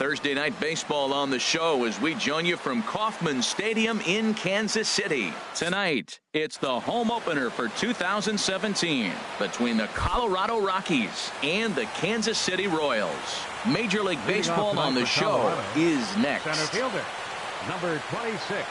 Thursday night baseball on the show as we join you from Kauffman Stadium in Kansas City. Tonight, it's the home opener for 2017 between the Colorado Rockies and the Kansas City Royals. Major League Baseball on the show is next. Center fielder, number 26.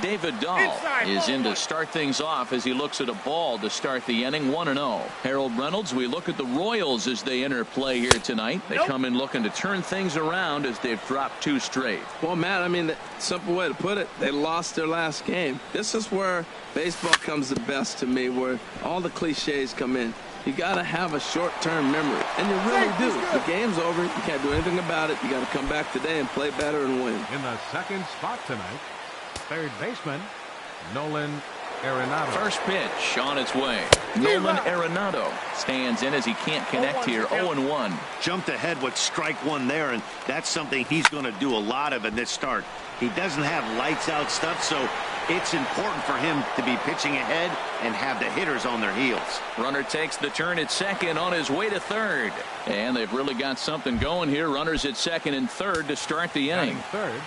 David Dahl is in to start things off as he looks at a ball to start the inning. 1-0. Harold Reynolds, we look at the Royals as they enter play here tonight. They come in looking to turn things around as they've dropped 2 straight. Well, Matt, I mean, the simple way to put it, they lost their last game. This is where baseball comes the best to me, where all the cliches come in. You got to have a short-term memory, and you really do. The game's over. You can't do anything about it. You got to come back today and play better and win. In the second spot tonight, third baseman, Nolan Arenado. First pitch on its way. Nolan Arenado stands in as he can't connect here. 0-1. Jumped ahead with strike one there, and that's something he's going to do a lot of in this start. He doesn't have lights-out stuff, so it's important for him to be pitching ahead and have the hitters on their heels. Runner takes the turn at second on his way to third. And they've really got something going here. Runners at second and third to start the inning. Third.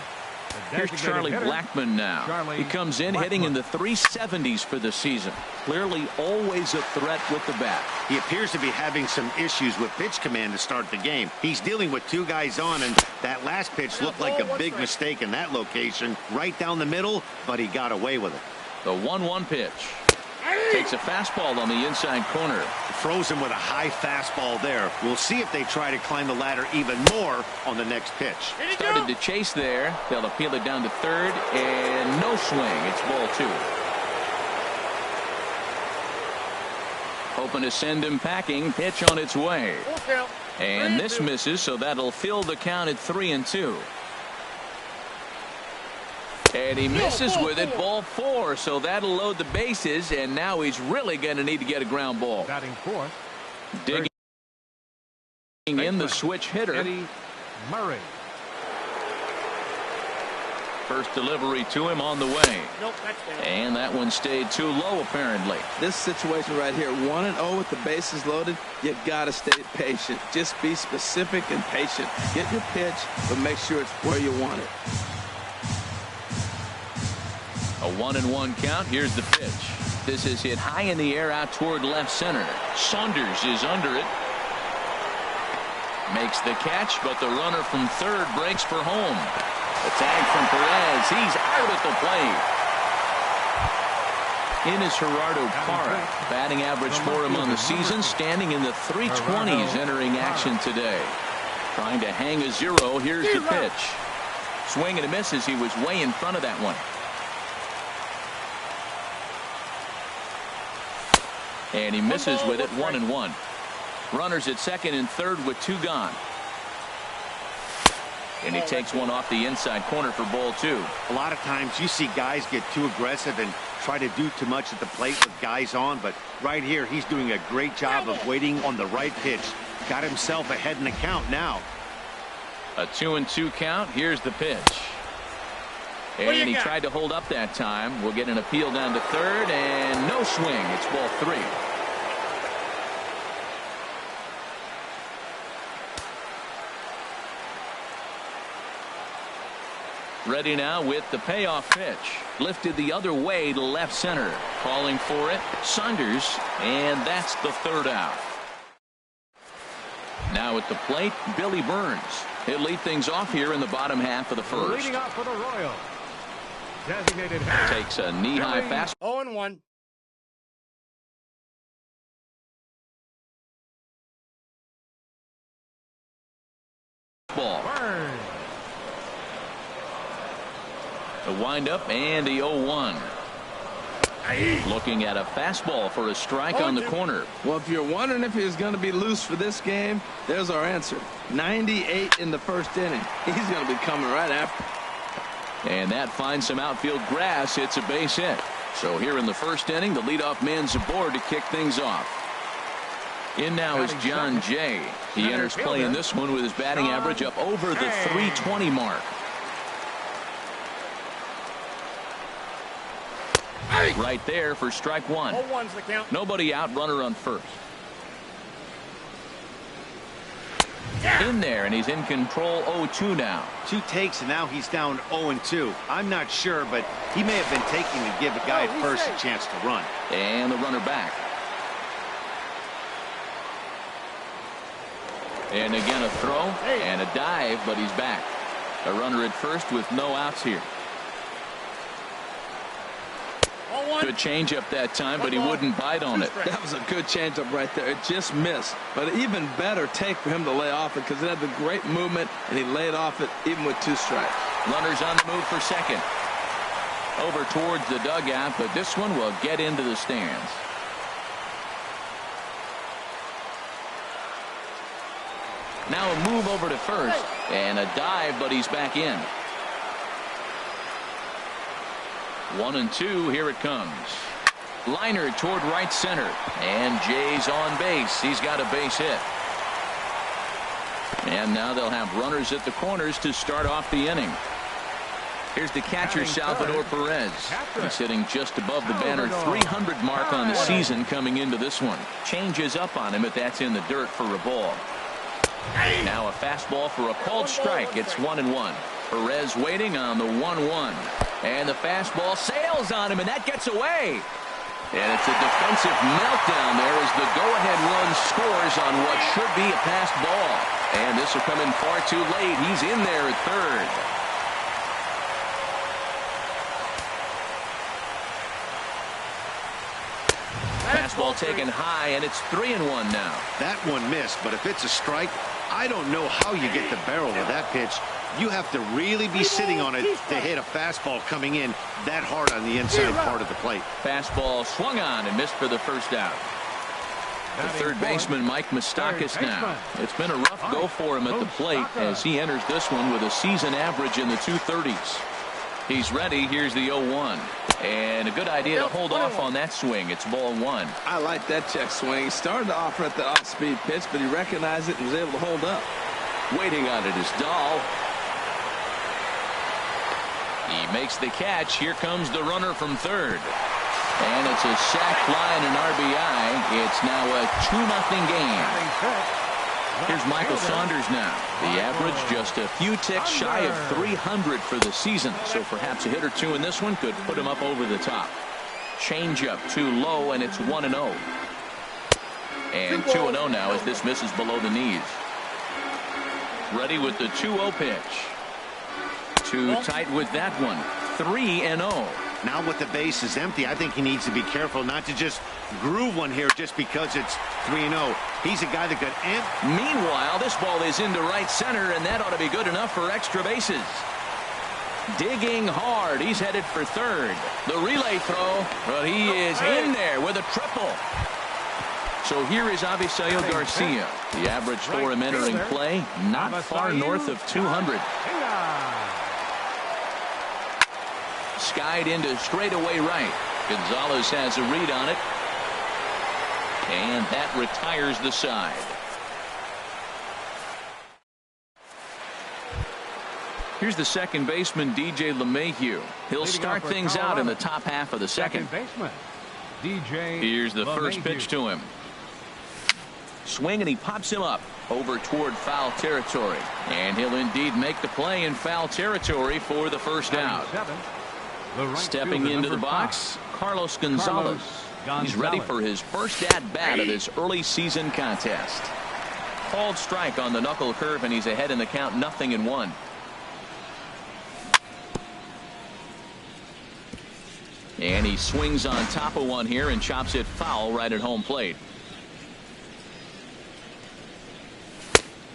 Here's Charlie Blackmon now. He comes in hitting in the 370s for the season. Clearly always a threat with the bat. He appears to be having some issues with pitch command to start the game. He's dealing with 2 guys on, and that last pitch looked like a big mistake in that location. Right down the middle, but he got away with it. The 1-1 pitch. Takes a fastball on the inside corner. Throws him with a high fastball there. We'll see if they try to climb the ladder even more on the next pitch. Started to chase there. They'll appeal it down to third, and no swing. It's ball 2. Hoping to send him packing. Pitch on its way. And this misses, so that'll fill the count at 3-2. And he misses with it, ball 4, so that'll load the bases, and now he's really going to need to get a ground ball. Batting fourth. Digging in the switch hitter. Eddie Murray. First delivery to him on the way. And that one stayed too low, apparently. This situation right here, 1-0 with the bases loaded, you got to stay patient. Just be specific and patient. Get your pitch, but make sure it's where you want it. A 1-1 count. Here's the pitch. This is hit high in the air out toward left center. Saunders is under it. Makes the catch, but the runner from third breaks for home. The tag from Perez. He's out at the plate. In is Gerardo Parra. Batting average for him on the season, standing in the 320s entering action today. Trying to hang a 0. Here's the pitch. Swing and a miss as he was way in front of that one. And he misses with it. 1-1. Runners at second and third with 2 gone. And he takes one off the inside corner for ball 2. A lot of times you see guys get too aggressive and try to do too much at the plate with guys on, but right here he's doing a great job of waiting on the right pitch. Got himself ahead in the count now. A 2-2 count. Here's the pitch. And he tried to hold up that time. We'll get an appeal down to third, and no swing. It's ball 3. Ready now with the payoff pitch. Lifted the other way to left center. Calling for it, Saunders, and that's the 3rd out. Now at the plate, Billy Burns. He'll lead things off here in the bottom half of the first. Leading off for the Royals. Designated takes a knee-high fastball. 0-1. Burns. The windup and the 0-1. Looking at a fastball for a strike on the corner. Well, if you're wondering if he's going to be loose for this game, there's our answer. 98 in the first inning. He's going to be coming right after. And that finds some outfield grass. It's a base hit. So here in the first inning, the leadoff man's aboard to kick things off. In now is John Jay. He enters play in this one with his batting average up over the 320 mark. Right there for strike 1. Nobody out, runner on first. in there, and he's in control 0-2 now. 2 takes, and now he's down 0-2. I'm not sure, but he may have been taking to give a guy at first a chance to run. And the runner back. And again a throw and a dive, but he's back. A runner at first with no outs here. Good changeup that time, but he wouldn't bite on it. That was a good changeup right there. It just missed. But an even better take for him to lay off it because it had the great movement, and he laid off it even with 2 strikes. Runners on the move for second. Over towards the dugout, but this one will get into the stands. Now a move over to first, and a dive, but he's back in. 1-2, here it comes. Liner toward right center, and Jay's on base. He's got a base hit. And now they'll have runners at the corners to start off the inning. Here's the catcher, Salvador Perez. He's hitting just above the banner 300 mark on the season coming into this one. Changes up on him, but that's in the dirt for a ball. Now a fastball for a called strike. It's 1-1. Perez waiting on the 1-1. And the fastball sails on him, and that gets away. And it's a defensive meltdown there as the go-ahead run scores on what should be a passed ball. And this will come in far too late. He's in there at third. Fastball taken high, and it's 3-1 now. That one missed, but if it's a strike, I don't know how you get the barrel of that pitch. You have to really be sitting on it to hit a fastball coming in that hard on the inside part of the plate. Fastball swung on and missed for the first out. The third baseman, Mike Moustakas now. It's been a rough go for him at the plate as he enters this one with a season average in the 230s. He's ready. Here's the 0-1. And a good idea to hold off on that swing. It's ball 1. I like that check swing. He started to offer at the off-speed pitch, but he recognized it and was able to hold up. Waiting on it is Dahl. He makes the catch. Here comes the runner from third. And it's a sac fly and an RBI. It's now a 2-0 game. Here's Michael Saunders now. The average just a few ticks shy of 300 for the season. So perhaps a hit or two in this one could put him up over the top. Changeup too low, and it's 1-0. And 2-0 now as this misses below the knees. Ready with the 2-0 pitch. Too tight with that one. 3-0. Now with the base is empty, I think he needs to be careful not to just groove one here just because it's 3-0. He's a guy that could amp. Meanwhile, this ball is into right center, and that ought to be good enough for extra bases. Digging hard. He's headed for third. The relay throw, but he is in there with a triple. So here is Avisail Garcia. The average for him entering play, not far north of 200. Skied into straightaway right. Gonzalez has a read on it. And that retires the side. Here's the second baseman, DJ LeMahieu. He'll start things out in the top half of the second. Here's the first pitch to him. Swing, and he pops him up over toward foul territory. And he'll indeed make the play in foul territory for the first out. Stepping into the box, Carlos Gonzalez. He's ready for his first at-bat of this early season contest. Called strike on the knuckle curve, and he's ahead in the count, 0-1. And he swings on top of one here and chops it foul right at home plate.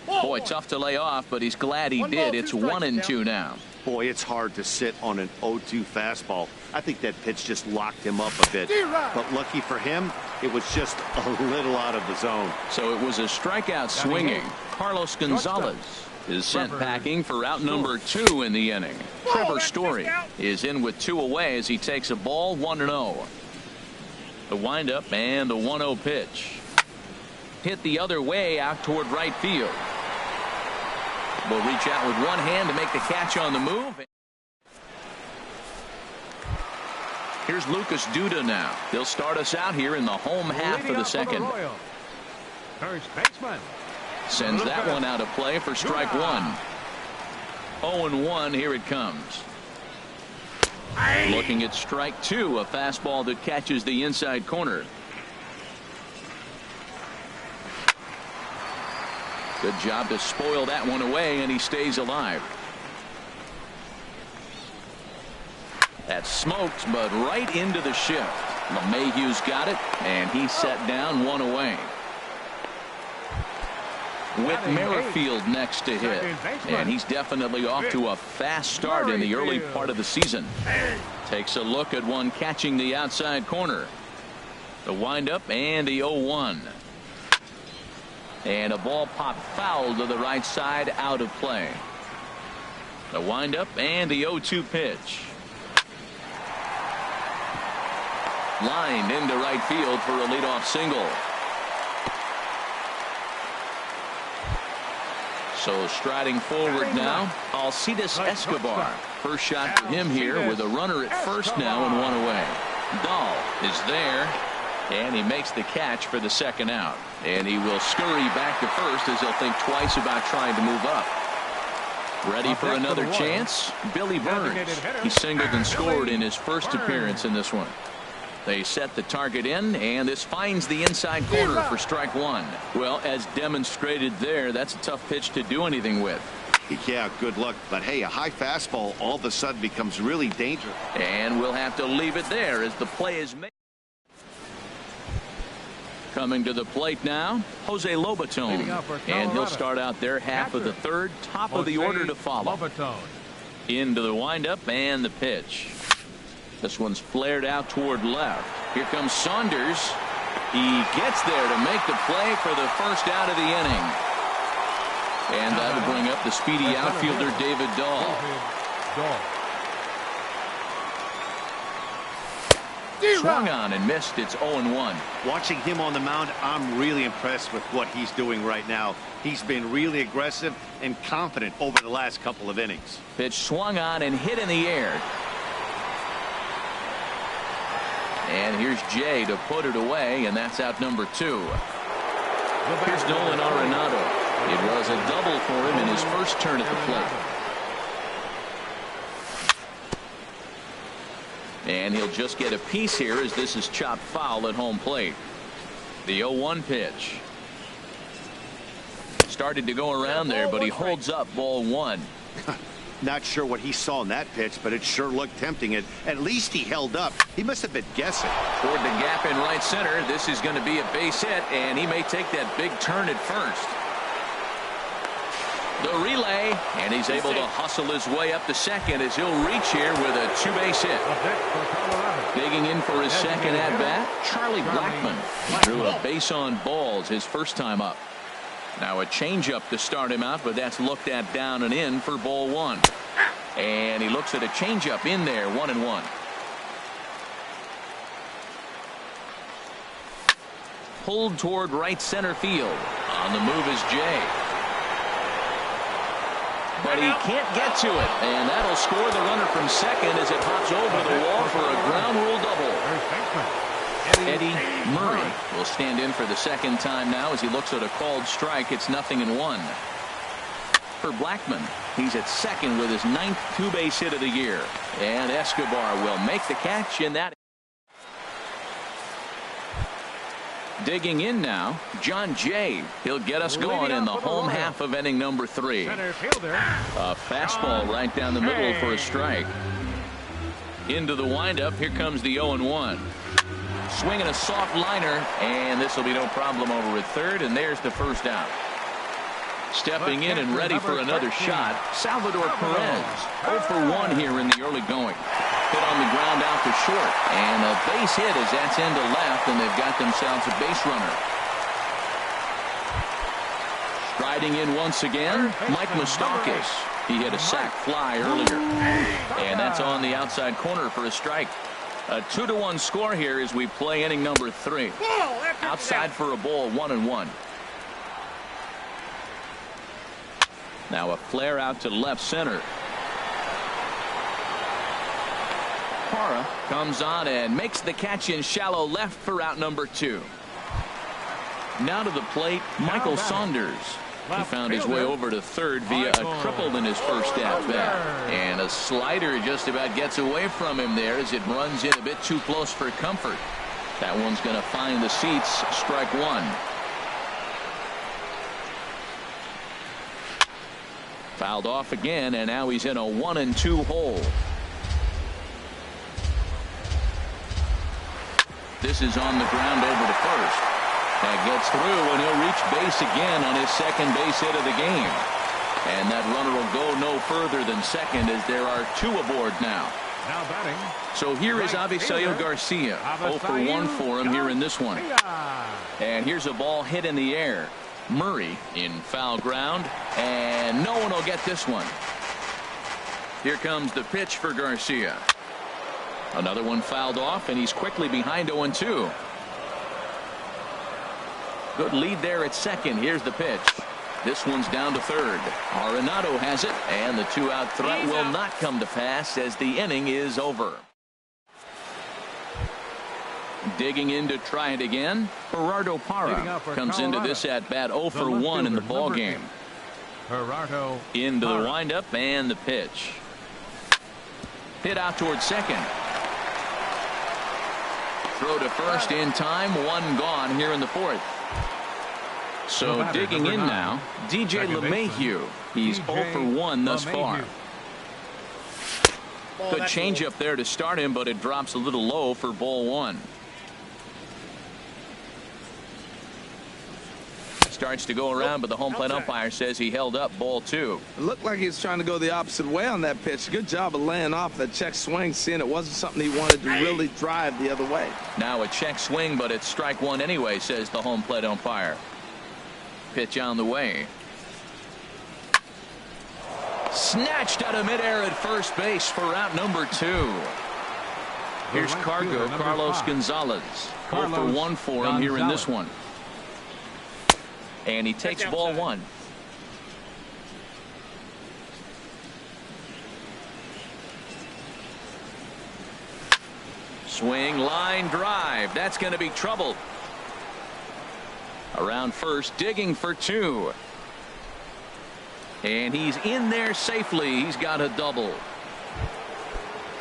Boy, tough to lay off, but he's glad he did. It's 1-2 now. Boy, it's hard to sit on an 0-2 fastball. I think that pitch just locked him up a bit. But lucky for him, it was just a little out of the zone. So it was a strikeout swinging. Carlos Gonzalez is sent packing for out number 2 in the inning. Trevor Story is in with 2 away as he takes a ball, 1-0. The windup and the 1-0 pitch. Hit the other way out toward right field. Will reach out with one hand to make the catch on the move. Here's Lucas Duda now. He'll start us out here in the home half of the second. First baseman, Sends that one out of play for strike one. 0-1, here it comes. Looking at strike two, a fastball that catches the inside corner. Good job to spoil that one away, and he stays alive. That's smoked, but right into the shift. LeMahieu's got it, and he's set down one away. With Merrifield next to hit, and he's definitely off to a fast start in the early part of the season. Takes a look at one catching the outside corner. The windup and the 0-1. And a ball popped foul to the right side, out of play. The windup and the 0-2 pitch. Lined into right field for a leadoff single. So striding forward now, Alcides Escobar. First shot for him here with a runner at first now and one away. Dahl is there, and he makes the catch for the second out. And he will scurry back to first as he'll think twice about trying to move up. Ready for another chance? Billy Burns. He singled and scored in his first appearance in this one. They set the target in, and this finds the inside corner for strike one. Well, as demonstrated there, that's a tough pitch to do anything with. Yeah, good luck. But hey, a high fastball all of a sudden becomes really dangerous. And we'll have to leave it there as the play is made. Coming to the plate now, Jose Lobaton. And he'll start out there half of the third, top of the order to follow. Into the windup and the pitch. This one's flared out toward left. Here comes Saunders. He gets there to make the play for the first out of the inning. And that'll bring up the speedy outfielder David Dahl. Swung on and missed. It's 0-1. Watching him on the mound, I'm really impressed with what he's doing right now. He's been really aggressive and confident over the last couple of innings. Pitch swung on and hit in the air. And here's Jay to put it away, and that's out number 2. Here's Nolan Arenado. It was a double for him in his first turn at the plate. And he'll just get a piece here as this is chopped foul at home plate. The 0-1 pitch. Started to go around there, but he holds up ball one. Not sure what he saw in that pitch, but it sure looked tempting. At least he held up. He must have been guessing. Toward the gap in right center. This is going to be a base hit, and he may take that big turn at first. The relay, and he's able to hustle his way up to second as he'll reach here with a two-base hit. Digging in for his second at-bat, Charlie Blackmon. He drew a base on balls his first time up. Now a changeup to start him out, but that's looked at down and in for ball one. And he looks at a changeup in there, 1-1. Pulled toward right center field. On the move is Jay. But he can't get to it, and that'll score the runner from second as it hops over the wall for a ground rule double. Eddie Murray will stand in for the second time now as he looks at a called strike. It's 0-1. For Blackmon, he's at second with his 9th two-base hit of the year. And Escobar will make the catch in that. Digging in now, John Jay. He'll get us going in the home half of inning number 3. A fastball right down the middle for a strike. Into the windup. Here comes the 0-1. Swinging a soft liner, and this will be no problem over at third, and there's the first out. Stepping in and ready for another shot, Salvador Perez. 0 for 1 here in the early going. Hit on the ground out to short, and a base hit as that's into left, and they've got themselves a base runner. Striding in once again, Mike Moustakas. He hit a sac fly earlier, and that's on the outside corner for a strike. A 2-1 score here as we play inning number 3. Outside for a ball, 1-1. Now a flare out to left center. Parra comes on and makes the catch in shallow left for out number 2. Now to the plate, Michael Saunders. He found his way over to third via a triple in his first at-bat. And a slider just about gets away from him there as it runs in a bit too close for comfort. That one's going to find the seats. Strike one. Fouled off again, and now he's in a 1-2 hole. This is on the ground over to first. That gets through, and he'll reach base again on his second base hit of the game. And that runner will go no further than second as there are two aboard now. Now batting. So here is Avisaíl Garcia. 0 for 1 for him here in this one. And here's a ball hit in the air. Murray in foul ground, and no one will get this one. Here comes the pitch for Garcia. Another one fouled off, and he's quickly behind 0-2. Good lead there at second. Here's the pitch. This one's down to third. Arenado has it, and the two-out threat will not come to pass as the inning is over. Digging in to try it again, Gerardo Parra comes into this at-bat 0 for 1 in the ballgame. Gerardo into the windup and the pitch. Hit out towards second. Throw to first in time. One gone here in the fourth. So digging in now, DJ LeMahieu. He's 0 for 1 thus far. Good changeup there to start him, but it drops a little low for ball one. Starts to go around, but the home plate umpire says he held up ball two. It looked like he was trying to go the opposite way on that pitch. Good job of laying off that check swing, seeing it wasn't something he wanted to really drive the other way. Now a check swing, but it's strike one anyway, says the home plate umpire. Pitch on the way. Snatched out of midair at first base for out number 2. Here's Cargo, Carlos Gonzalez. 0 for 1 for him here in this one. And he takes ball one. Swing, line drive. That's going to be trouble. Around first, digging for 2. And he's in there safely. He's got a double.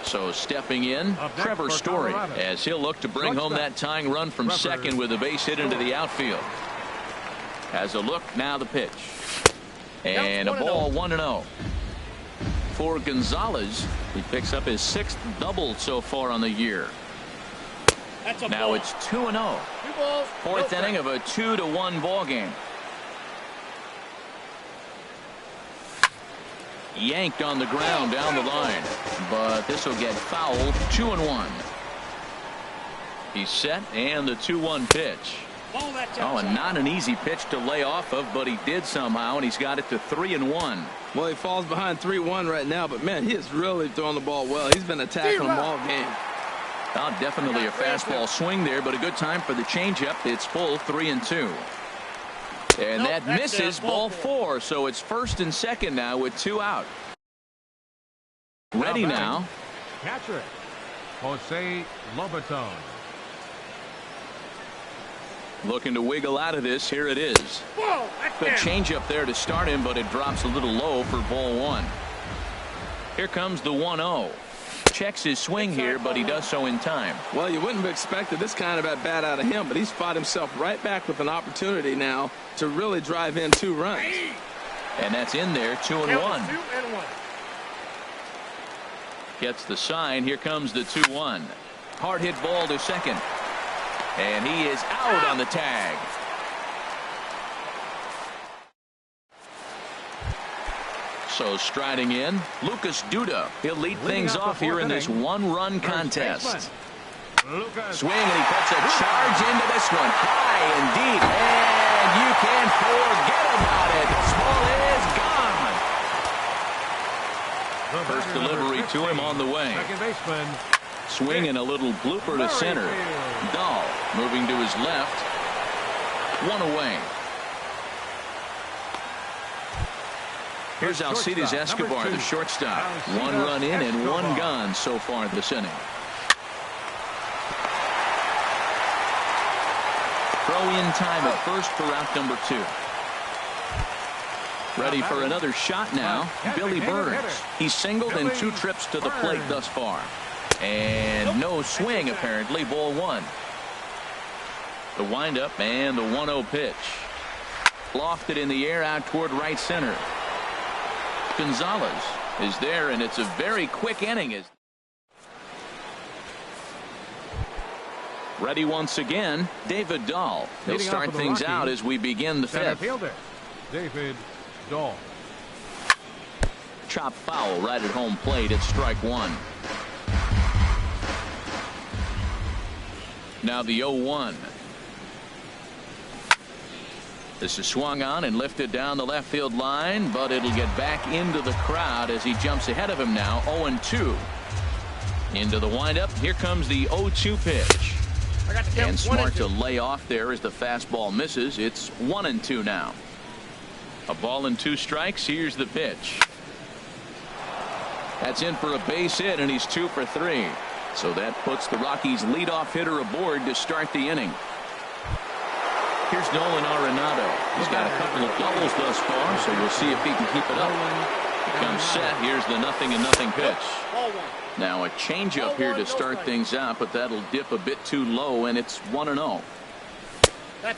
So stepping in, Trevor Story, as he'll look to bring home that tying run from second with a base hit into the outfield. Has a look, now the pitch. And a ball 1-0. For Gonzalez, he picks up his 6th double so far on the year. Now it's 2-0. Fourth inning of a 2-1 ball game. Yanked on the ground down the line, but this will get fouled. 2-1. He's set, and the 2-1 pitch. Oh, and not an easy pitch to lay off of, but he did somehow, and he's got it to 3-1. Well, he falls behind 3-1 right now, but man, he is really throwing the ball well. He's been attacking them all game. Oh, definitely a fastball swing there, but a good time for the changeup. It's full, 3-2. And that misses, ball 4, so it's first and second now with 2 out. Ready now. Catcher, Jose Lobaton. Looking to wiggle out of this. Here it is. Good changeup there to start him, but it drops a little low for ball 1. Here comes the 1-0. Checks his swing here, but he does so in time. Well, you wouldn't have expected this kind of at bat out of him, but he's fought himself right back with an opportunity now to really drive in 2 runs. And that's in there, 2-1. Gets the sign. Here comes the 2-1. Hard hit ball to second. And he is out on the tag. So striding in, Lucas Duda. He'll lead things off here in this 1-run contest. Swing, and he puts a charge into this one. High indeed. And you can't forget about it. This ball is gone. First delivery to him on the way. Second baseman. Swing and a little blooper to center. Dahl moving to his left. 1 away. Here's Alcides Escobar, the shortstop. 1 run in and 1 gone so far this inning. Throw in time at first for out number 2. Ready for another shot now. Billy Burns. He's singled in 2 trips to the plate thus far. And no swing, apparently. Ball 1. The windup and the 1-0 pitch. Lofted in the air out toward right center. Gonzalez is there, and it's a very quick inning. Ready once again, David Dahl. He'll start things out as we begin the 5th. Fielder, David Dahl. Chop foul right at home plate at strike 1. Now the 0-1. This is swung on and lifted down the left field line, but it'll get back into the crowd as he jumps ahead of him now. 0-2. Into the windup. Here comes the 0-2 pitch. And smart to lay off there as the fastball misses. It's 1-2 now. A ball and 2 strikes. Here's the pitch. That's in for a base hit, and he's 2 for 3. So that puts the Rockies' leadoff hitter aboard to start the inning. Here's Nolan Arenado. He's got a couple of doubles thus far, so we'll see if he can keep it up. He comes set. Here's the 0-0 pitch. Now a changeup here to start things out, but that'll dip a bit too low, and it's 1-0.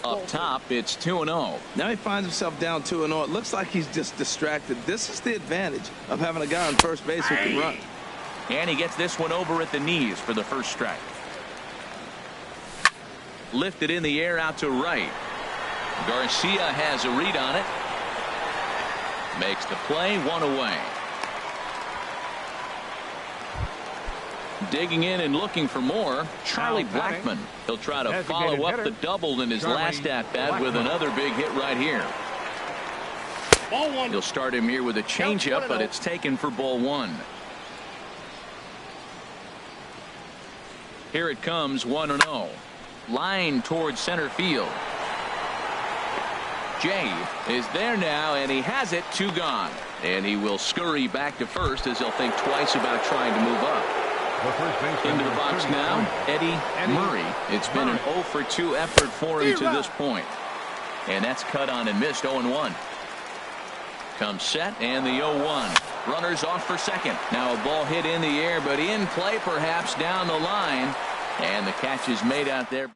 Up top, it's 2-0. Now he finds himself down 2-0. It looks like he's just distracted. This is the advantage of having a guy on first base who can run. And he gets this one over at the knees for the first strike. Lifted in the air out to right. Garcia has a read on it. Makes the play, 1 away. Digging in and looking for more, Charlie Blackmon. He'll try to follow up the double in his last at-bat with another big hit right here. He'll start him here with a changeup, but it's taken for ball 1. Here it comes, 1-0. Line towards center field. Jay is there now, and he has it. 2 gone. And he will scurry back to first as he'll think twice about trying to move up. Into the box now, Eddie Murray. It's been an 0 for 2 effort for him to this point. And that's cut on and missed. 0-1. Comes set, and the 0-1. Runners off for second. Now a ball hit in the air, but in play perhaps down the line. And the catch is made out there.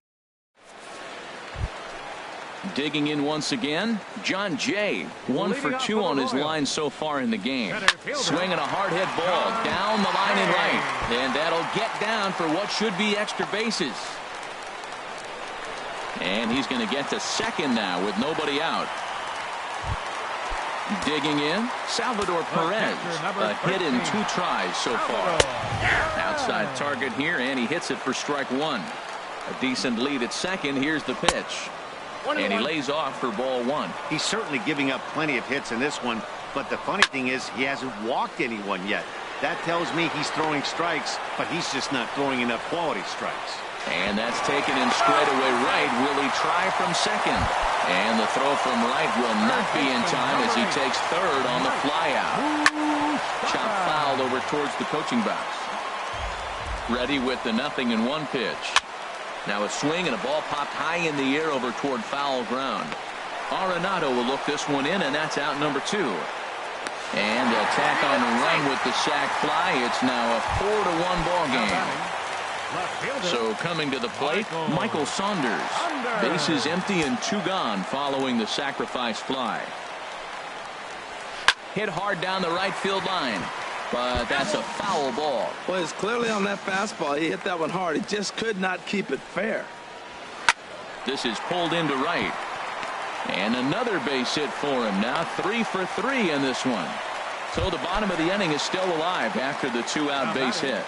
Digging in once again, John Jay. 1 for 2 on his line so far in the game. Swinging a hard hit ball down the line and right. And that'll get down for what should be extra bases. And he's going to get to second now with nobody out. Digging in, Salvador Perez. A hit in 2 tries so far. Outside target here, and he hits it for strike 1. A decent lead at second. Here's the pitch. And he lays off for ball 1. He's certainly giving up plenty of hits in this one, but the funny thing is he hasn't walked anyone yet. That tells me he's throwing strikes, but he's just not throwing enough quality strikes. And that's taken in straight away right. Will he try from second? And the throw from right will not be in time as he takes third on the flyout. Chop fouled over towards the coaching box. Ready with the 0-1 pitch. Now a swing and a ball popped high in the air over toward foul ground. Arenado will look this one in, and that's out number 2. And they'll tack on the run with the sac fly. It's now a 4-1 ball game. So coming to the plate, Michael Saunders. Bases empty and 2 gone following the sacrifice fly. Hit hard down the right field line. But that's a foul ball. Well, it's clearly on that fastball. He hit that one hard. He just could not keep it fair. This is pulled into right. And another base hit for him. Now 3 for 3 in this one. So the bottom of the inning is still alive after the 2-out base hit.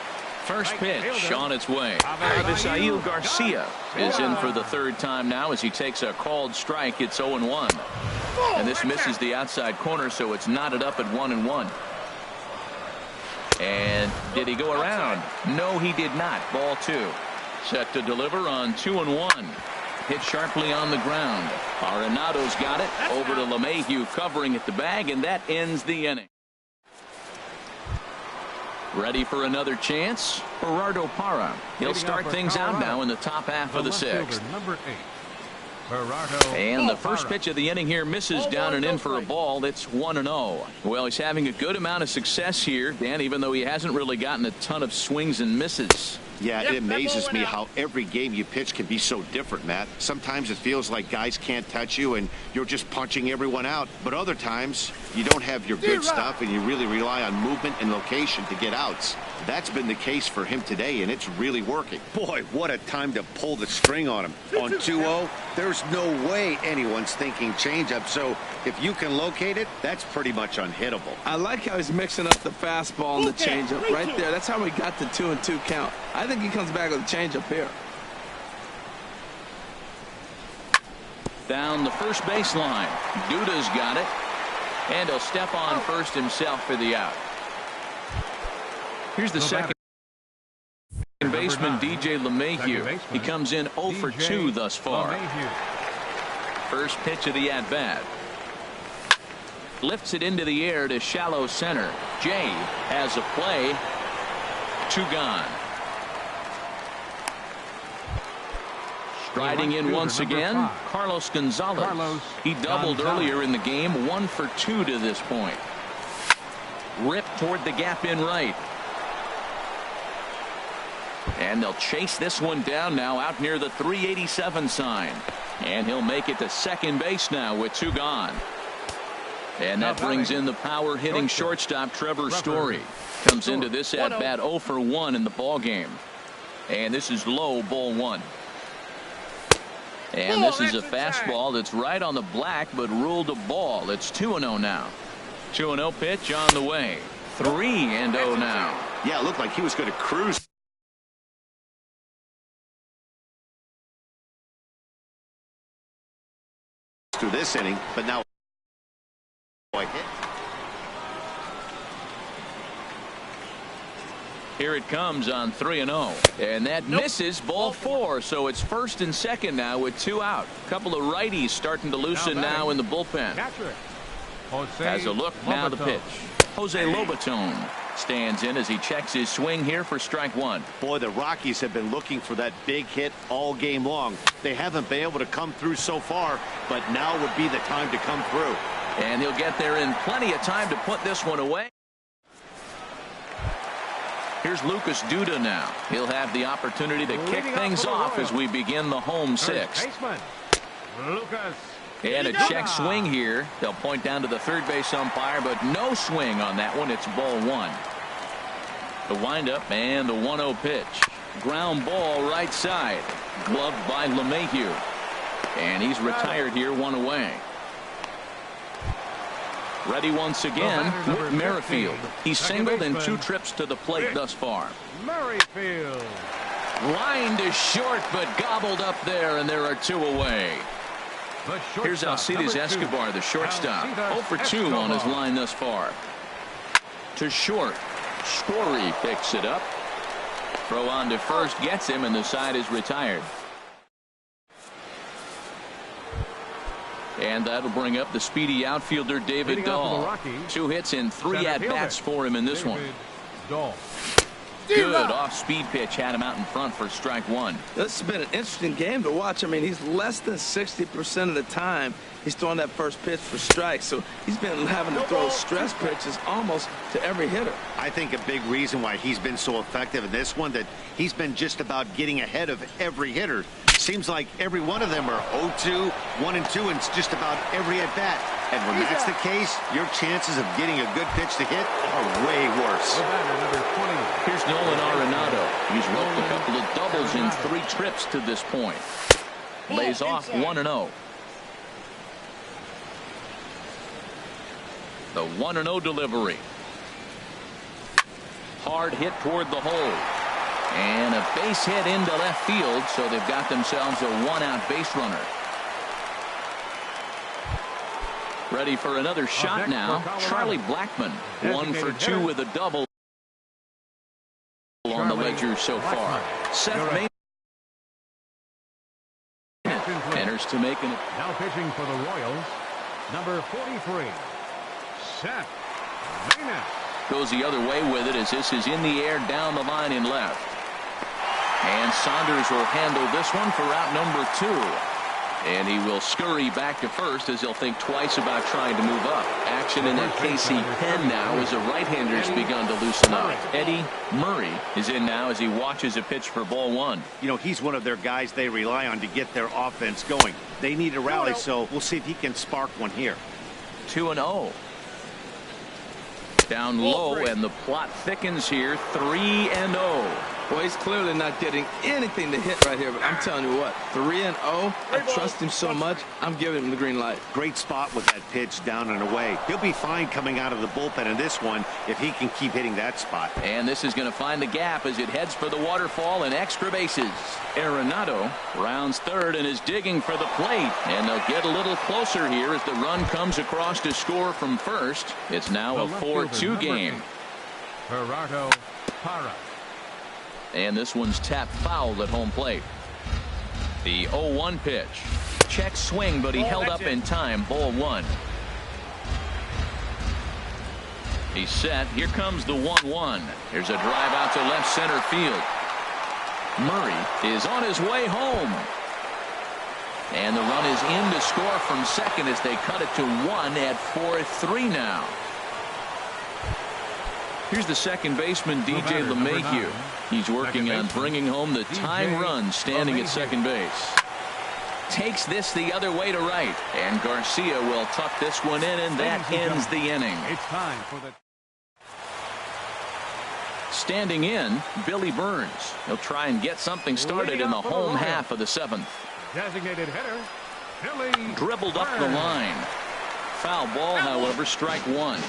First pitch on its way. Avisail Garcia is in for the 3rd time now as he takes a called strike. It's 0-1. And this misses the outside corner, so it's knotted up at 1-1. And did he go around? No, he did not. Ball 2. Set to deliver on 2-1. Hit sharply on the ground. Arenado's got it. Over to LeMahieu covering at the bag, and that ends the inning. Ready for another chance? Gerardo Parra. He'll start things out now in the top half of the 6th. Number 8. And the first pitch of the inning here misses down and in for a ball. It's 1-0. Well, he's having a good amount of success here, Dan, even though he hasn't really gotten a ton of swings and misses. Yeah, it amazes me how every game you pitch can be so different, Matt. Sometimes it feels like guys can't touch you and you're just punching everyone out. But other times, you don't have your good stuff and you really rely on movement and location to get outs. That's been the case for him today, and it's really working. Boy, what a time to pull the string on him. On 2-0, there's no way anyone's thinking changeup. So if you can locate it, that's pretty much unhittable. I like how he's mixing up the fastball and the changeup right there. That's how we got the 2-2 count. I think he comes back with a changeup here. Down the first baseline. Duda's got it. And he'll step on first himself for the out. Here's the second baseman, DJ LeMahieu. He comes in 0 for 2 thus far. First pitch of the at-bat. Lifts it into the air to shallow center. Jay has a play. 2 gone. Striding in once again, Carlos Gonzalez. He doubled earlier in the game, 1 for 2 to this point. Ripped toward the gap in right. And they'll chase this one down now out near the 387 sign. And he'll make it to second base now with 2 gone. And that brings in the power hitting shortstop Trevor Story. Comes into this at bat 0 for 1 in the ball game. And this is low, ball 1. And this is a fastball that's right on the black but ruled a ball. It's 2-0 now. 2-0 pitch on the way. 3-0 now. Yeah, it looked like he was going to cruise through this inning, but now here it comes on 3-0, and that misses, ball 4. So it's first and second now with 2 out. A couple of righties starting to loosen now in the bullpen. Has a look now, the pitch. Jose Lobaton stands in as he checks his swing here for strike 1. Boy, the Rockies have been looking for that big hit all game long. They haven't been able to come through so far, but now would be the time to come through. And he'll get there in plenty of time to put this one away. Here's Lucas Duda now. He'll have the opportunity to kick things off as we begin the home 6th. And a check swing here. They'll point down to the third base umpire, but no swing on that one. It's ball 1. The windup and the 1-0 pitch. Ground ball right side. Gloved by LeMahieu. And he's retired here, 1 away. Ready once again with Merrifield. He's singled in 2 trips to the plate thus far. Merrifield. Line to short, but gobbled up there, and there are 2 away. Here's Alcides Escobar, the shortstop. 0 for 2 on his line thus far. To short. Story picks it up. Throw on to first gets him, and the side is retired. And that'll bring up the speedy outfielder David Dahl. 2 hits and 3 at-bats for him in this one. Good off-speed pitch had him out in front for strike 1. This has been an interesting game to watch. I mean, he's less than 60% of the time he's throwing that first pitch for strikes. So he's been having to throw stress pitches almost to every hitter. I think a big reason why he's been so effective in this one, that he's been just about getting ahead of every hitter. Seems like every one of them are 0-2, 1-2, and it's just about every at-bat. And when that's the case, your chances of getting a good pitch to hit are way worse. Here's Nolan Arenado. He's roped a couple of doubles in 3 trips to this point. Lays off 1-0. The 1-0 delivery. Hard hit toward the hole. And a base hit into left field, so they've got themselves a 1-out base runner. Ready for another shot now. Charlie Blackmon, 1 for 2 with a double on the ledger so far. Seth Maynard enters to make an. Now pitching for the Royals, number 43, Seth Maynard. Goes the other way with it as this is in the air down the line in left. And Saunders will handle this one for out number 2. And he will scurry back to first as he'll think twice about trying to move up. Action in that KC pen now as the right-hander's begun to loosen up. Eddie Murray is in now as he watches a pitch for ball one. You know, he's one of their guys they rely on to get their offense going. They need a rally, so we'll see if he can spark one here. 2-0. Down low, and the plot thickens here. 3-0. Well, he's clearly not getting anything to hit right here, but I'm telling you what, 3-0, I trust him so much, I'm giving him the green light. Great spot with that pitch down and away. He'll be fine coming out of the bullpen in this one if he can keep hitting that spot. And this is going to find the gap as it heads for the waterfall and extra bases. Arenado rounds third and is digging for the plate. And they'll get a little closer here as the run comes across to score from first. It's now a 4-2 game. Gerardo Parra. And this one's tapped foul at home plate. The 0-1 pitch. Check swing, but he held up in time. Ball one. He's set. Here comes the 1-1. Here's a drive out to left center field. Murray is on his way home. And the run is in to score from second as they cut it to 1 at 4-3 now. Here's the second baseman, DJ LeMahieu. He's working on bringing home the tying run standing at second base. Takes this the other way to right. And Garcia will tuck this one in, and that ends the inning. It's time for the... Standing in, Billy Burns. He'll try and get something started in the home half of the seventh. Designated hitter, Billy Dribbled up the line. Foul ball, however, strike one.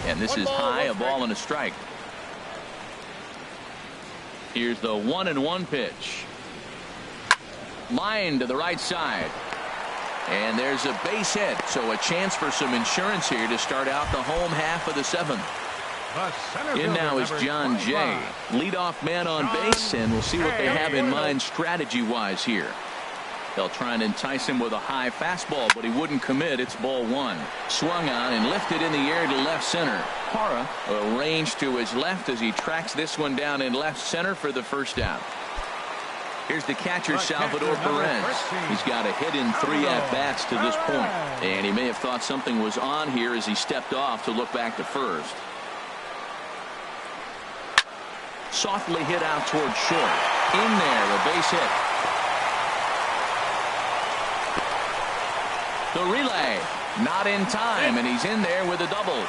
And this is high, a ball and a strike. Here's the 1-1 pitch. Line to the right side. And there's a base hit, so a chance for some insurance here to start out the home half of the seventh. In now is John Jay, leadoff man on base, and we'll see what they have in mind strategy-wise here. They'll try and entice him with a high fastball, but he wouldn't commit. It's ball one. Swung on and lifted in the air to left center. Parra arranged to his left as he tracks this one down in left center for the first out. Here's the catcher, Salvador Perez. He's got a hit in 3 at-bats to this point. And he may have thought something was on here as he stepped off to look back to first. Softly hit out towards short. In there, a base hit. The relay, not in time, and he's in there with a double.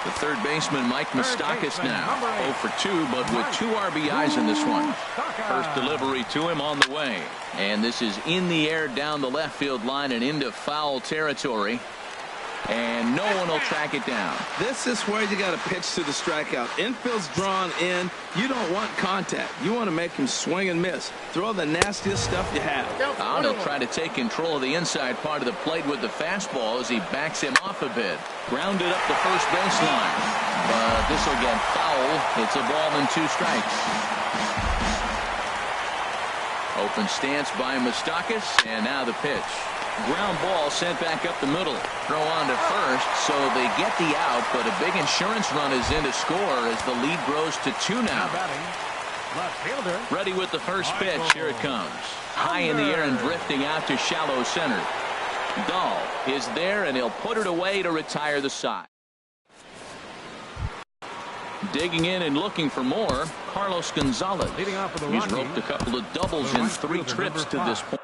The third baseman, Mike Moustakas, now 0 for 2, but with 2 RBIs in this one. First delivery to him on the way. And this is in the air down the left field line and into foul territory. And no one will track it down. This is where you got to pitch to the strikeout. Infield's drawn in. You don't want contact. You want to make him swing and miss. Throw the nastiest stuff you have. Now he'll try to take control of the inside part of the plate with the fastball as he backs him off a bit. Grounded up the first baseline. But this will get foul. It's a ball and 2 strikes. Open stance by Moustakas, and now the pitch. Ground ball sent back up the middle. Throw on to first, so they get the out, but a big insurance run is in to score as the lead grows to 2 now. Ready with the first pitch. Here it comes. High in the air and drifting out to shallow center. Dahl is there, and he'll put it away to retire the side. Digging in and looking for more, Carlos Gonzalez. He's roped a couple of doubles in 3 trips to this point.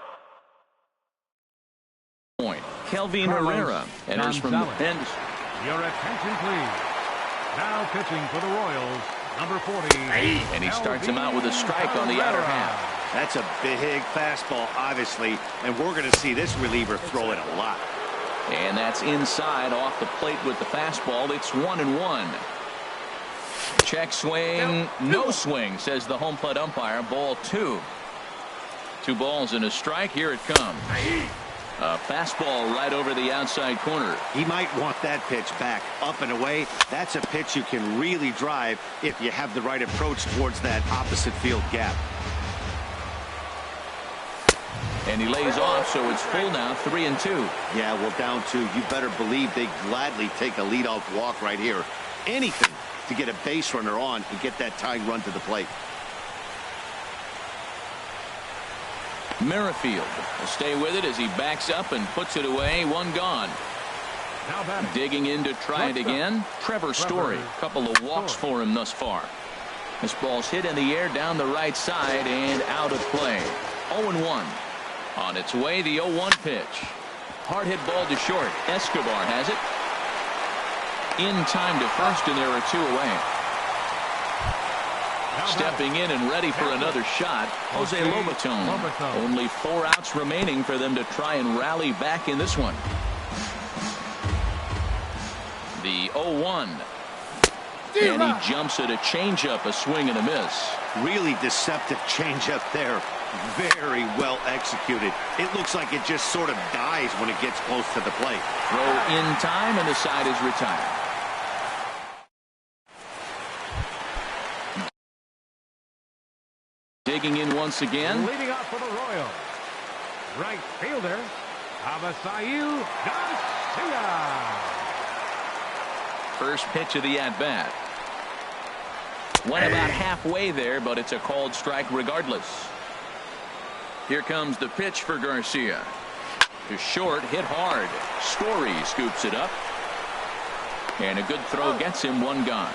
Kelvin Herrera enters from the end. Your attention, please. Now pitching for the Royals, number 40. And he starts him out with a strike on the outer half. That's a big fastball, obviously, and we're going to see this reliever throw it a lot. And that's inside off the plate with the fastball. It's 1-1. Check swing, no swing, says the home plate umpire. Ball 2. 2 balls and a strike. Here it comes. A fastball right over the outside corner. He might want that pitch back, up and away. That's a pitch you can really drive if you have the right approach towards that opposite field gap. And he lays off, so it's full now, 3-2. Yeah, well, down 2. You better believe they gladly take a leadoff walk right here. anything to get a base runner on and get that tying run to the plate. Merrifield will stay with it as he backs up and puts it away. One gone. Now batting. Digging in to try it again. Trevor Story. Couple of walks for him thus far. This ball's hit in the air down the right side and out of play. 0-1. On its way, the 0-1 pitch. Hard hit ball to short. Escobar has it. In time to first, and there are two away. Stepping in and ready for another shot, Jose Lobaton. Only 4 outs remaining for them to try and rally back in this one. The 0-1. And he jumps at a changeup, a swing and a miss. Really deceptive changeup there. Very well executed. It looks like it just sort of dies when it gets close to the plate. Throw in time, and the side is retired. Digging in once again. Leading off for the Royals, right fielder, Avisail Garcia. First pitch of the at-bat. Went about halfway there, but it's a called strike regardless. Here comes the pitch for Garcia. To short, hit hard. Story scoops it up. And a good throw gets him. One gone.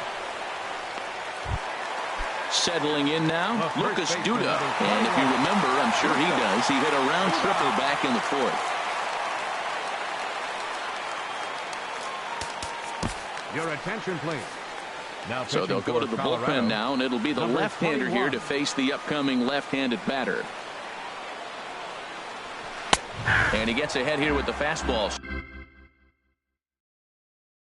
Settling in now, Lucas Duda. And if you remember, I'm sure he does, he hit a round triple back in the fourth. Your attention, please. Now so they'll go to the bullpen now, and it'll be the left-hander here to face the upcoming left-handed batter. And he gets ahead here with the fastball.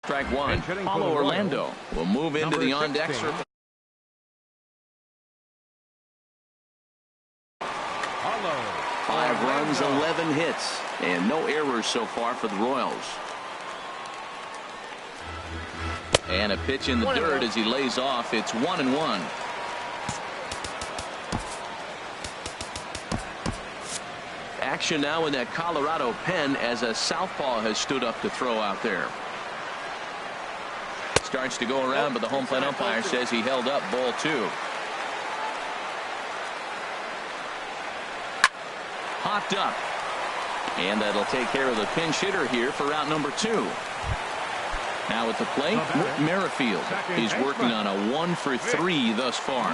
Strike one. Paulo Orlando will move into the on-deck circle. 5 runs, 11 hits, and no errors so far for the Royals. And a pitch in the dirt as he lays off. It's 1-1. Action now in that Colorado pen as a southpaw has stood up to throw out there. Starts to go around, but the home plate umpire says he held up. Ball 2. Hopped up. And that'll take care of the pinch hitter here for route number 2. Now at the plate, Merrifield. He's working on a 1 for 3 thus far.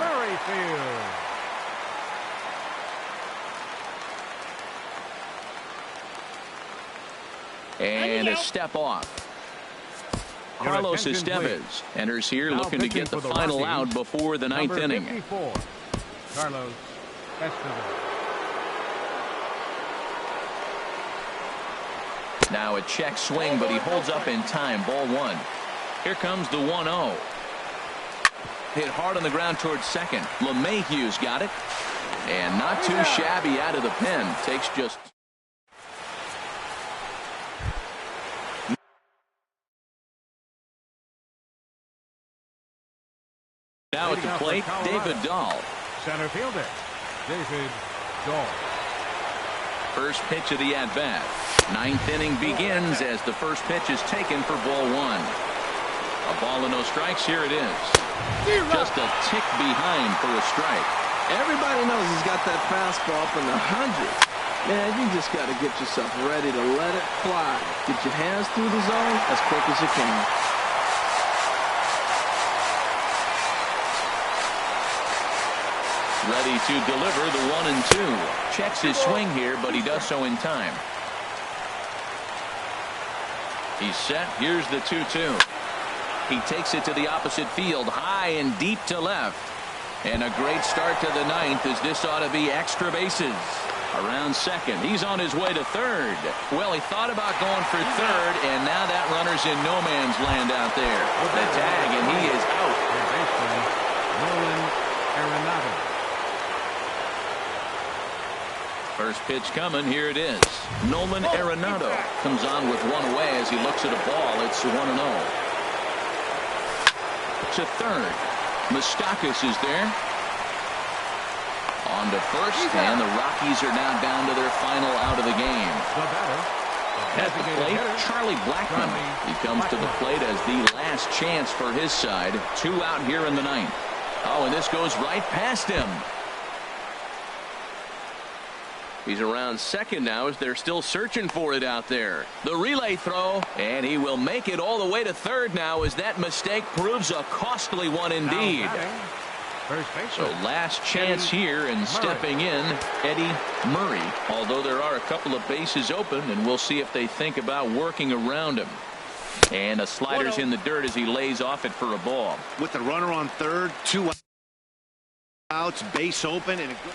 And a step off. Carlos Estevez enters here looking to get the final out before the 9th inning. Carlos Estevez. Now a check swing, but he holds up in time. Ball 1. Here comes the 1-0. Hit hard on the ground towards second. LeMahieu's got it. And not too shabby out of the pen. Takes just... Now at the plate, David Dahl. Center fielder, David Dahl. First pitch of the at-bat. 9th inning begins as the first pitch is taken for ball 1. A ball and no strikes. Here it is. Just a tick behind for a strike. Everybody knows he's got that fastball up in the hundreds. Man, you just got to get yourself ready to let it fly. Get your hands through the zone as quick as you can. Ready to deliver the 1-2. Checks his swing here, but he does so in time. He's set. Here's the 2-2. He takes it to the opposite field, high and deep to left. And a great start to the 9th, as this ought to be extra bases. Around second. He's on his way to third. Well, he thought about going for third, and now that runner's in no man's land out there. The tag, and he is out. First pitch coming. Here it is. Nolan Arenado comes on with one away as he looks at a ball. It's 1-0. To third. Moustakas is there. On to first, and the Rockies are now down to their final out of the game. At the plate, Charlie Blackmon. He comes to the plate as the last chance for his side. 2 out here in the ninth. Oh, and this goes right past him. He's around second now as they're still searching for it out there. The relay throw, and he will make it all the way to third now as that mistake proves a costly one indeed. So last chance here, and stepping in, Eddie Murray. Although there are a couple of bases open, and we'll see if they think about working around him. And a slider's in the dirt as he lays off it for a ball. With the runner on third, 2 outs, base open, and a good...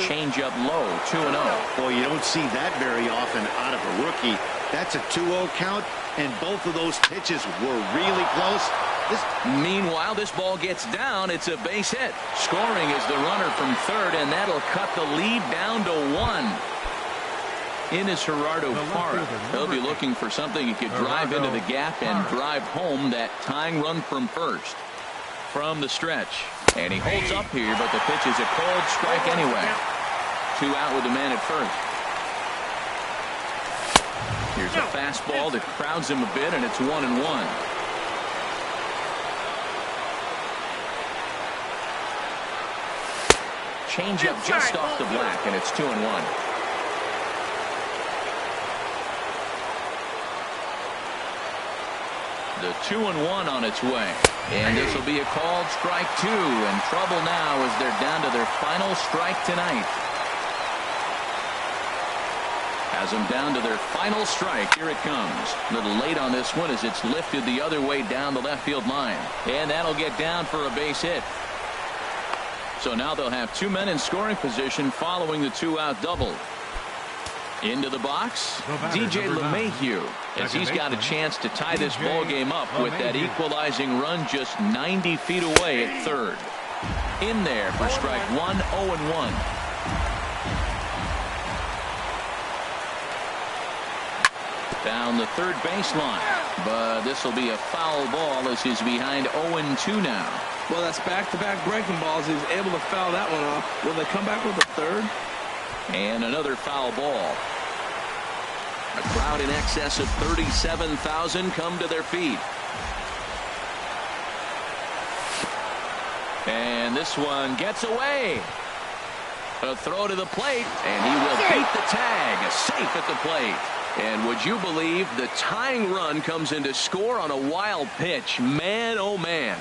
Change up low, 2-0. Boy, you don't see that very often out of a rookie. That's a 2-0 count, and both of those pitches were really close. Meanwhile, this ball gets down. It's a base hit. Scoring is the runner from third, and that'll cut the lead down to 1. In is Gerardo Parra. He'll be looking for something he could drive into the gap and drive home that tying run from first. From the stretch. And he holds up here, but the pitch is a cold strike anyway. 2 out with the man at first. Here's a fastball that crowds him a bit, and it's 1-1. Change up just off the black, and it's 2-1. The 2-1 on its way. And this will be a called strike 2, and trouble now as they're down to their final strike tonight. Has them down to their final strike. Here it comes. A little late on this one as it's lifted the other way down the left field line. And that'll get down for a base hit. So now they'll have 2 men in scoring position following the 2-out double. Into the box, DJ LeMahieu, as he's got a chance to tie this ball game up with that equalizing run just 90 feet away at third. In there for strike 1, 0-1. Down the third baseline, but this will be a foul ball as he's behind 0-2 now. Well, that's back-to-back breaking balls. He's able to foul that one off. Will they come back with a third? And another foul ball. A crowd in excess of 37,000 come to their feet. And this one gets away. A throw to the plate, and he will beat the tag. Safe at the plate. And would you believe the tying run comes in to score on a wild pitch? Man, oh man.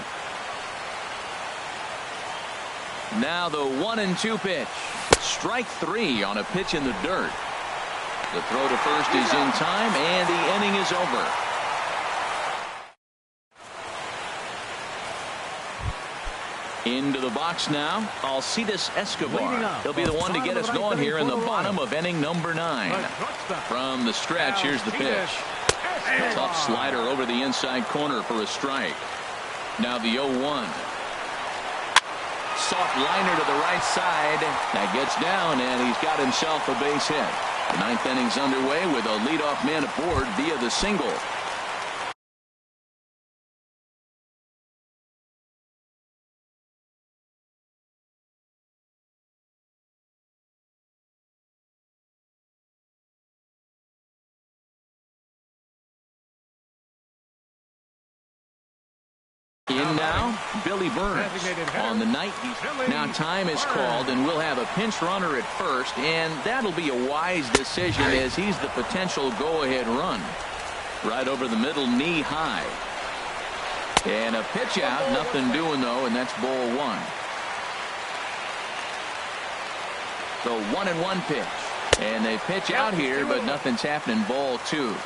Now the 1-2 pitch. Strike 3 on a pitch in the dirt. The throw to first is in time, and the inning is over. Into the box now, Alcides Escobar. He'll be the one to get us going here in the bottom of inning number 9. From the stretch, here's the pitch. Tough slider over the inside corner for a strike. Now the 0-1. Soft liner to the right side. That gets down, and he's got himself a base hit. The 9th inning's underway with a leadoff man aboard via the single. In now, Billy Burns. On the night, now time is called, and we'll have a pinch runner at first, and that'll be a wise decision as he's the potential go-ahead run. Right over the middle, knee high. And a pitch out, nothing doing though, and that's ball 1. The 1-1 pitch. And they pitch out here, but nothing's happening, ball 2.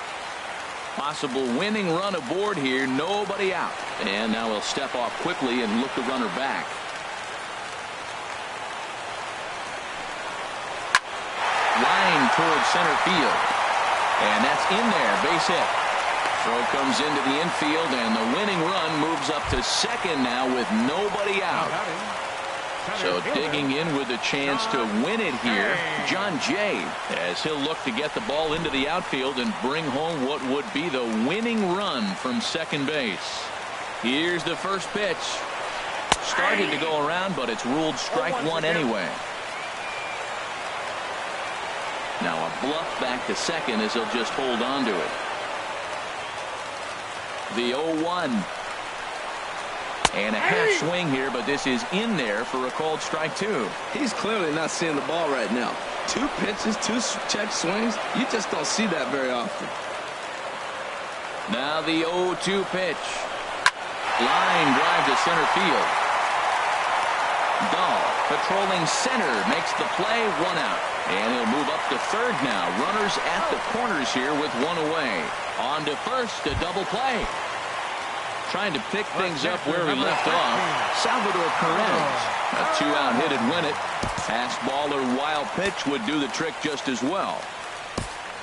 Possible winning run aboard here, nobody out. And now he'll step off quickly and look the runner back. Line towards center field. And that's in there, base hit. Throw comes into the infield, and the winning run moves up to second now with nobody out. So digging in with a chance to win it here, John Jay, as he'll look to get the ball into the outfield and bring home what would be the winning run from second base. Here's the first pitch. Started to go around, but it's ruled strike 1 anyway. Now a bluff back to second as he'll just hold on to it. The 0-1. And a half swing here, but this is in there for a called strike two. He's clearly not seeing the ball right now. 2 pitches, 2 check swings. You just don't see that very often. Now the 0-2 pitch. Line drive to center field. Dahl patrolling center makes the play, 1 out. And he'll move up to third now. Runners at the corners here with 1 away. On to first, a double play. Trying to pick things up where he left off. Salvador Perez. A 2-out hit and win it. Fastball or wild pitch would do the trick just as well.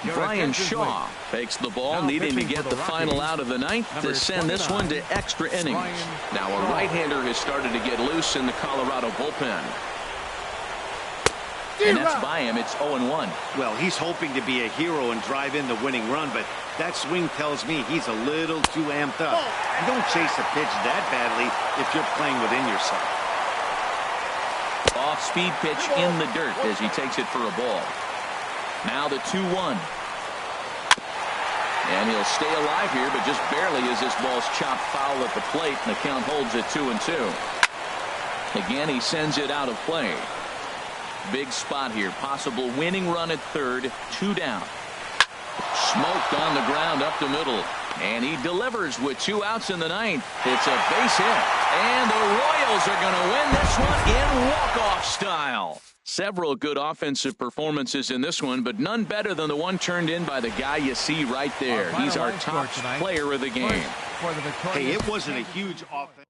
Brian Shaw takes the ball, needing to get the final out of the ninth to send this one to extra innings. Now a right-hander has started to get loose in the Colorado bullpen. And that's by him. It's 0-1. Well, he's hoping to be a hero and drive in the winning run, but that swing tells me he's a little too amped up. You don't chase a pitch that badly if you're playing within yourself. Off-speed pitch in the dirt as he takes it for a ball. Now the 2-1. And he'll stay alive here, but just barely as this ball's chopped foul at the plate, and the count holds at 2-2. Again, he sends it out of play. Big spot here. Possible winning run at third. 2 down. Smoked on the ground up the middle. And he delivers with 2 outs in the ninth. It's a base hit. And the Royals are going to win this one in walk-off style. Several good offensive performances in this one, but none better than the one turned in by the guy you see right there. He's our top player of the game. Hey, it wasn't a huge offense.